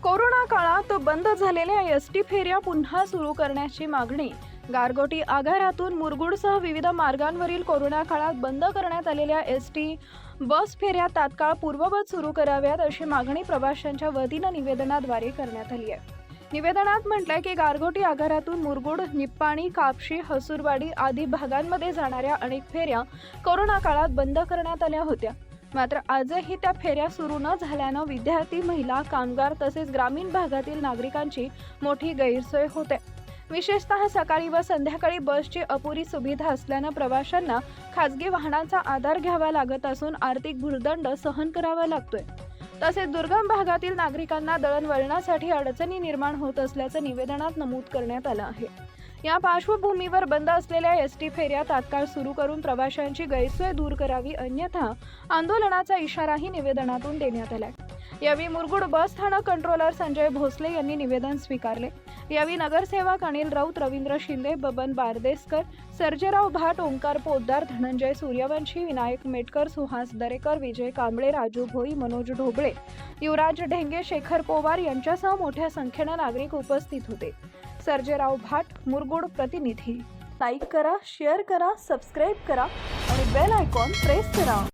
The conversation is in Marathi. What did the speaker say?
कोरोना काळात बंद झालेल्या एसटी फेऱ्या पुन्हा सुरू करण्याची मागणी गारगोटी आगारातून मुरगुडसह विविध मार्गांवरील कोरोना काळात बंद करण्यात आलेल्या एसटी बस फेऱ्या तात्काळ पूर्ववत सुरू कराव्यात अशी मागणी प्रवाशांच्या वतीनं निवेदनाद्वारे करण्यात आली आहे। निवेदनात म्हटलंय की गारगोटी आगारातून मुरगुड, निप्पाणी, कापशी, हसूरवाडी आदी भागांमध्ये जाणाऱ्या अनेक फेऱ्या कोरोना काळात बंद करण्यात आल्या होत्या। मात्र आजही त्या फेऱ्या सुरू न झाल्यानं विद्यार्थी, महिला, कामगार तसेच ग्रामीण भागातील नागरिकांची मोठी गैरसोय होते। विशेषतः सकाळी व संध्याकाळी बसची अपुरी सुविधा असल्यानं प्रवाशांना खासगी वाहनांचा आधार घ्यावा लागत असून आर्थिक भुर्दंड सहन करावा लागतोय। तसेच दुर्गम भागातील नागरिकांना दळणवळणासाठी अडचणी निर्माण होत असल्याचं निवेदनात नमूद करण्यात आलं आहे। या पार्श्वभूमीवर बंद असलेल्या एसटी फेऱ्या तात्काळ सुरू करून प्रवाशांची गैरसोय दूर करावी, अन्यथा आंदोलनाचा इशाराही निवेदनातून देण्यात आलाय। यावेळी मुरगुड बस स्थानक कंट्रोलर संजय भोसले यांनी निवेदन स्वीकारले। यावेळी नगरसेवक अनिल राऊत, रवींद्र शिंदे, बबन बारदेसकर, सर्जेराव भाट, ओंकार पोद्दार, धनंजय सूर्यवंशी, विनायक मेटकर, सुहास दरेकर, विजय कांबळे, राजू भोई, मनोज ढोबळे, युवराज ढेंगे, शेखर पोवार यांच्यासह मोठ्या संख्येनं नागरिक उपस्थित होते। सर्जेराव भाट, मुरगुड प्रतिनिधी। लाईक करा, शेअर करा, सबस्क्राईब करा आणि बेल आयकॉन प्रेस करा।